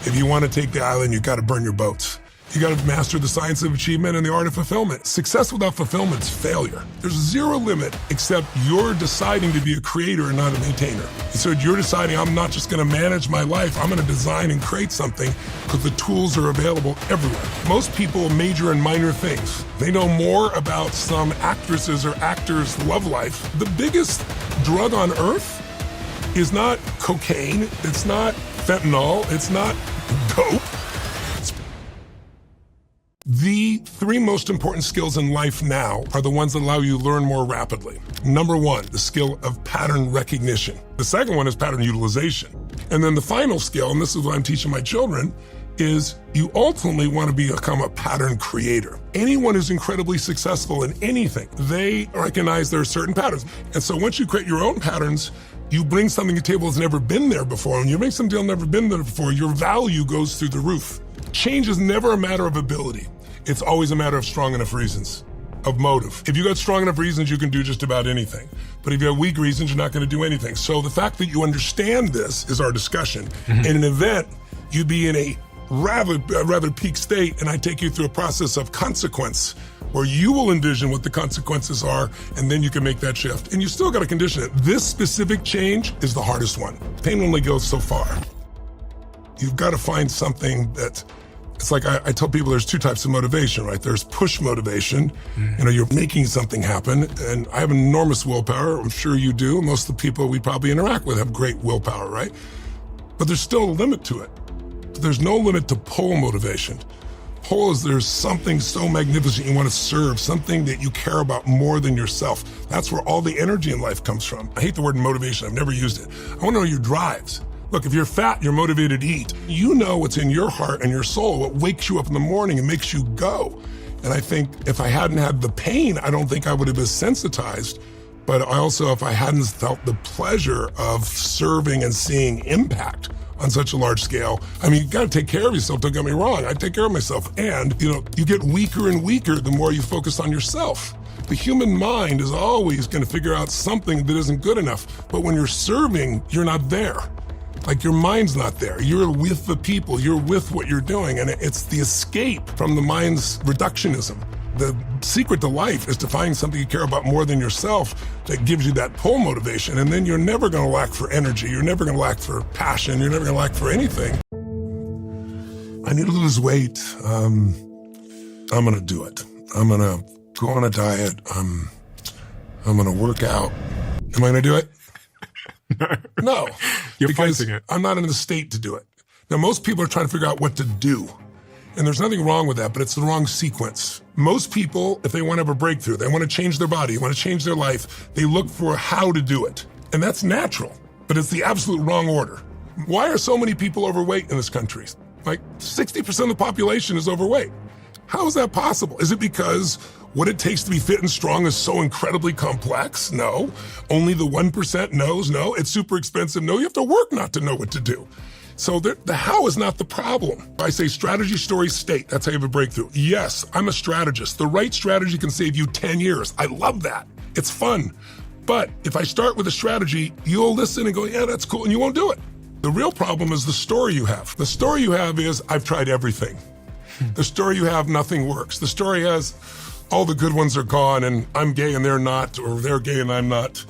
If you want to take the island, you got to burn your boats. You got to master the science of achievement and the art of fulfillment. Success without fulfillment is failure. There's zero limit except you're deciding to be a creator and not a maintainer. So you're deciding I'm not just going to manage my life, I'm going to design and create something because the tools are available everywhere. Most people major in minor things. They know more about some actresses or actors' love life. The biggest drug on earth is not cocaine, it's not fentanyl, it's not dope. The three most important skills in life now are the ones that allow you to learn more rapidly. Number one, the skill of pattern recognition. The second one is pattern utilization. And then the final skill, and this is what I'm teaching my children, is you ultimately want to become a pattern creator. Anyone who's incredibly successful in anything, they recognize there are certain patterns. And so once you create your own patterns, you bring something to the table that's never been there before. When you make something that's never been there before, your value goes through the roof. Change is never a matter of ability. It's always a matter of strong enough reasons, of motive. If you got strong enough reasons, you can do just about anything. But if you have weak reasons, you're not going to do anything. So the fact that you understand this is our discussion. In an event, you'd be in a rather peak state, and I take you through a process of consequence where you will envision what the consequences are, and then you can make that shift. And you still got to condition it. This specific change is the hardest one. Pain only goes so far. You've got to find something that, it's like I tell people there's two types of motivation, right? There's push motivation, you're making something happen, and I have enormous willpower, I'm sure you do. Most of the people we probably interact with have great willpower, right? But there's still a limit to it. There's no limit to pull motivation. Pull is there's something so magnificent you want to serve, something that you care about more than yourself. That's where all the energy in life comes from. I hate the word motivation, I've never used it. I want to know your drives. Look, if you're fat, you're motivated to eat. You know what's in your heart and your soul, what wakes you up in the morning and makes you go. And I think if I hadn't had the pain, I don't think I would have been sensitized. But I also, if I hadn't felt the pleasure of serving and seeing impact on such a large scale, I mean, you gotta take care of yourself, don't get me wrong. I take care of myself. And, you get weaker and weaker the more you focus on yourself. The human mind is always gonna figure out something that isn't good enough. But when you're serving, you're not there. Like your mind's not there. You're with the people, you're with what you're doing, and it's the escape from the mind's reductionism. The secret to life is to find something you care about more than yourself that gives you that pull motivation, and then you're never gonna lack for energy, you're never gonna lack for passion, you're never gonna lack for anything. I need to lose weight. I'm gonna do it. I'm gonna go on a diet. I'm gonna work out. Am I gonna do it? No. You're fighting it. I'm not in the state to do it. Now, most people are trying to figure out what to do. And there's nothing wrong with that, but it's the wrong sequence. Most people, if they want to have a breakthrough, they want to change their body, want to change their life, they look for how to do it. And that's natural, but it's the absolute wrong order. Why are so many people overweight in this country? Like 60% of the population is overweight. How is that possible? Is it because what it takes to be fit and strong is so incredibly complex? No. Only the 1% knows? No. It's super expensive? No. You have to work not to know what to do. So the how is not the problem. I say strategy, story, state. That's how you have a breakthrough. Yes, I'm a strategist. The right strategy can save you 10 years. I love that. It's fun. But if I start with a strategy, you'll listen and go, yeah, that's cool, and you won't do it. The real problem is the story you have. The story you have is, I've tried everything. The story you have, nothing works. The story has, all the good ones are gone, and I'm gay and they're not, or they're gay and I'm not.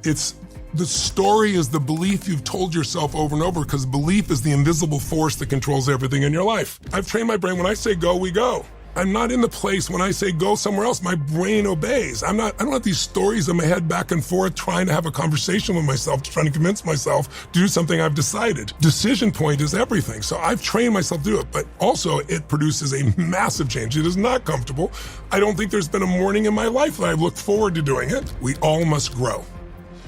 The story is the belief you've told yourself over and over, because belief is the invisible force that controls everything in your life. I've trained my brain, when I say go, we go. I'm not in the place when I say go somewhere else, my brain obeys. I don't have these stories in my head back and forth trying to have a conversation with myself, trying to convince myself to do something I've decided. Decision point is everything. So I've trained myself to do it, but also it produces a massive change. It is not comfortable. I don't think there's been a morning in my life that I've looked forward to doing it. We all must grow.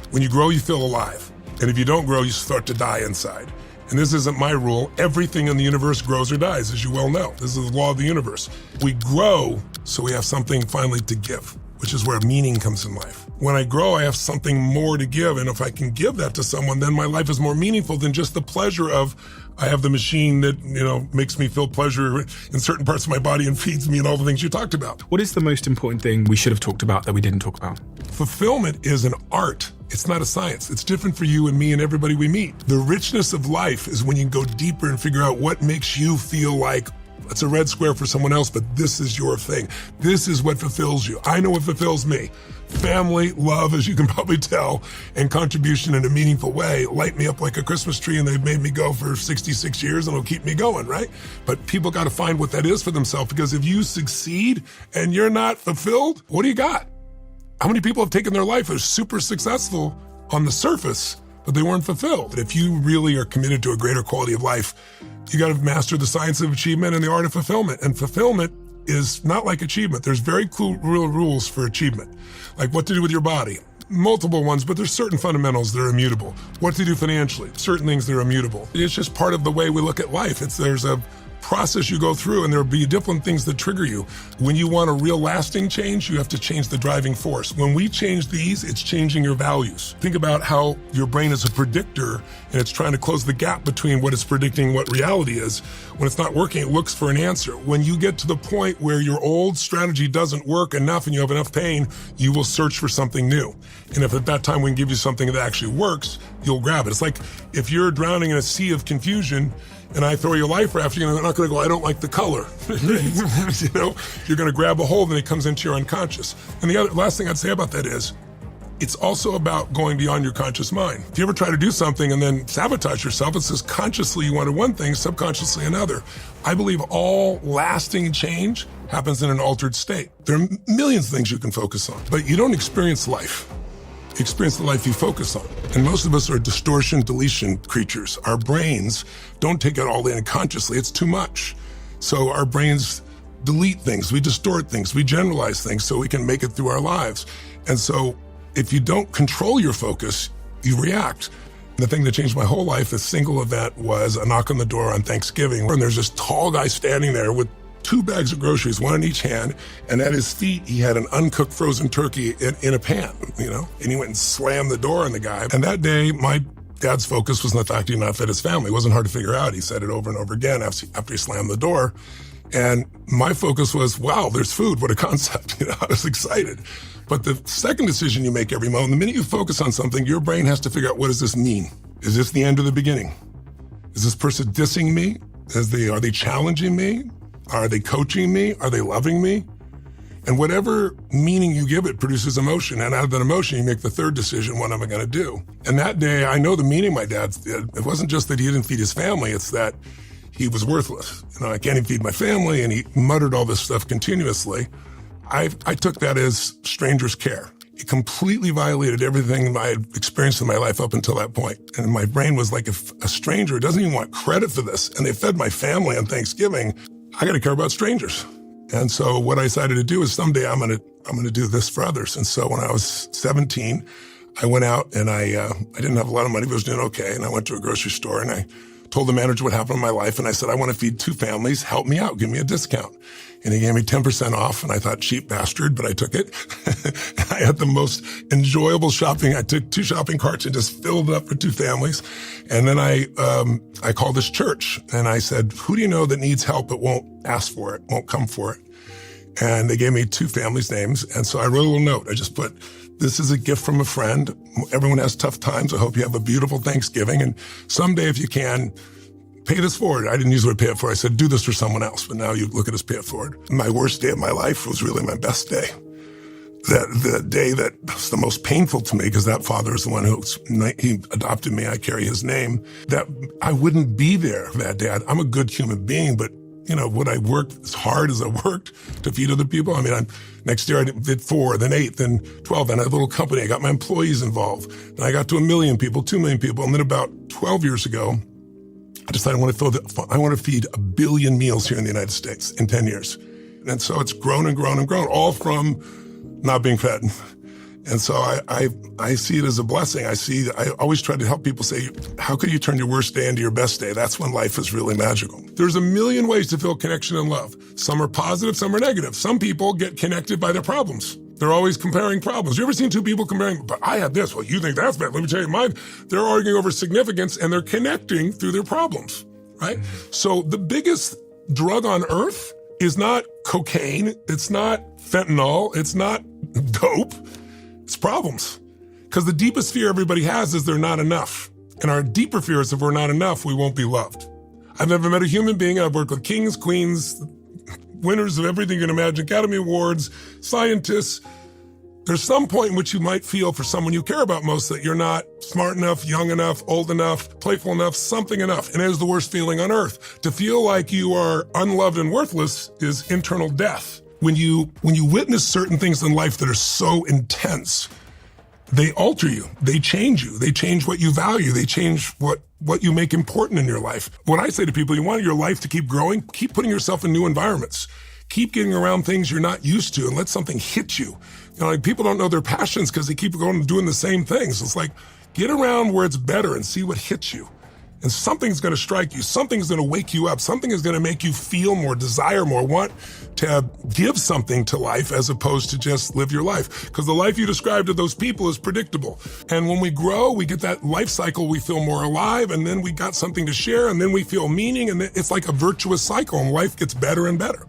When you grow, you feel alive. And if you don't grow, you start to die inside. And this isn't my rule. Everything in the universe grows or dies, as you well know. This is the law of the universe. We grow so we have something finally to give, which is where meaning comes in life. When I grow, I have something more to give. And if I can give that to someone, then my life is more meaningful than just the pleasure of, I have the machine that, makes me feel pleasure in certain parts of my body and feeds me and all the things you talked about. What is the most important thing we should have talked about that we didn't talk about? Fulfillment is an art. It's not a science. It's different for you and me and everybody we meet. The richness of life is when you go deeper and figure out what makes you feel like it's a red square for someone else, but this is your thing. This is what fulfills you. I know what fulfills me. Family, love, as you can probably tell, and contribution in a meaningful way light me up like a Christmas tree, and they've made me go for 66 years and it'll keep me going, right? But people got to find what that is for themselves, because if you succeed and you're not fulfilled, what do you got? How many people have taken their life as super successful on the surface, but they weren't fulfilled? But if you really are committed to a greater quality of life, you got to master the science of achievement and the art of fulfillment. And fulfillment is not like achievement. There's very cool real rules for achievement, like what to do with your body. Multiple ones, but there's certain fundamentals that are immutable. What to do financially, certain things that are immutable. It's just part of the way we look at life. There's a process you go through, and there'll be different things that trigger you. When you want a real lasting change, you have to change the driving force. When we change these, it's changing your values. Think about how your brain is a predictor, and it's trying to close the gap between what it's predicting and what reality is. When it's not working, it looks for an answer. When you get to the point where your old strategy doesn't work enough and you have enough pain, you will search for something new. And if at that time we can give you something that actually works, you'll grab it. It's like if you're drowning in a sea of confusion and I throw you a life raft, you're not going to go, I don't like the color. You know, you're going to grab a hold and it comes into your unconscious. And the last thing I'd say about that is, it's also about going beyond your conscious mind. If you ever try to do something and then sabotage yourself, it says consciously you wanted one thing, subconsciously another. I believe all lasting change happens in an altered state. There are millions of things you can focus on, but you don't experience life. You experience the life you focus on. And most of us are distortion, deletion creatures. Our brains don't take it all in consciously. It's too much. So our brains delete things, we distort things, we generalize things so we can make it through our lives. And so if you don't control your focus, you react. The thing that changed my whole life, the single event, was a knock on the door on Thanksgiving, and there's this tall guy standing there with 2 bags of groceries, one in each hand, and at his feet, he had an uncooked frozen turkey in a pan, you know? And he went and slammed the door on the guy. And that day, my dad's focus was on the fact he did not fed his family. It wasn't hard to figure out. He said it over and over again after he slammed the door. And my focus was, wow, there's food. What a concept. You know, I was excited. But the second decision you make every moment, the minute you focus on something, your brain has to figure out, what does this mean? Is this the end or the beginning? Is this person dissing me? Are they challenging me? Are they coaching me? Are they loving me? And whatever meaning you give it produces emotion. And out of that emotion, you make the third decision, what am I going to do? And that day, I know the meaning my dad did. It wasn't just that he didn't feed his family. It's that he was worthless. You know, I can't even feed my family. And he muttered all this stuff continuously. I took that as stranger's care. It completely violated everything I had experienced in my life up until that point. And my brain was like, if a stranger doesn't even want credit for this, and they fed my family on Thanksgiving, I got to care about strangers. And so what I decided to do is someday I'm going to do this for others. And so when I was 17, I went out and I didn't have a lot of money, but I was doing okay. And I went to a grocery store and I told the manager what happened in my life. And I said, I want to feed 2 families. Help me out. Give me a discount. And he gave me 10% off. And I thought, cheap bastard, but I took it. I had the most enjoyable shopping. I took 2 shopping carts and just filled it up for 2 families. And then I called this church and I said, who do you know that needs help but won't ask for it, won't come for it? And they gave me 2 families' names. And so I wrote a little note. I just put, this is a gift from a friend. Everyone has tough times. I hope you have a beautiful Thanksgiving. And someday, if you can, pay this forward. I didn't use the word pay it forward. I said, do this for someone else. But now you look at us, pay it forward. My worst day of my life was really my best day. The day that was the most painful to me, because that father is the one he adopted me. I carry his name. That I wouldn't be there that day. I'm a good human being, but you know, would I work as hard as I worked to feed other people? I mean, next year I did 4, then 8, then 12, then I had a little company. I got my employees involved. And I got to 1 million people, 2 million people. And then about 12 years ago, I decided I want to feed 1 billion meals here in the United States in 10 years. And so it's grown and grown and grown, all from not being fed. And so I see it as a blessing. I always try to help people say, how could you turn your worst day into your best day? That's when life is really magical. There's a million ways to feel connection and love. Some are positive, some are negative. Some people get connected by their problems. They're always comparing problems. You ever seen 2 people comparing, but I had this, well, you think that's bad. Let me tell you mine. They're arguing over significance and they're connecting through their problems, right? So the biggest drug on earth is not cocaine. It's not fentanyl. It's not dope. It's problems. Because the deepest fear everybody has is they're not enough. And our deeper fear is if we're not enough, we won't be loved. I've never met a human being. I've worked with kings, queens, winners of everything you can imagine, Academy Awards, scientists. There's some point in which you might feel for someone you care about most that you're not smart enough, young enough, old enough, playful enough, something enough. And it is the worst feeling on earth. To feel like you are unloved and worthless is internal death. When you witness certain things in life that are so intense, they alter you. They change you. They change what you value. They change what you make important in your life. What I say to people, you want your life to keep growing, keep putting yourself in new environments. Keep getting around things you're not used to and let something hit you. You know, like people don't know their passions because they keep going and doing the same things. It's like, get around where it's better and see what hits you. And something's going to strike you. Something's going to wake you up. Something is going to make you feel more, desire more, want to give something to life as opposed to just live your life. Because the life you describe to those people is predictable. And when we grow, we get that life cycle, we feel more alive, and then we got something to share, and then we feel meaning, and it's like a virtuous cycle, and life gets better and better.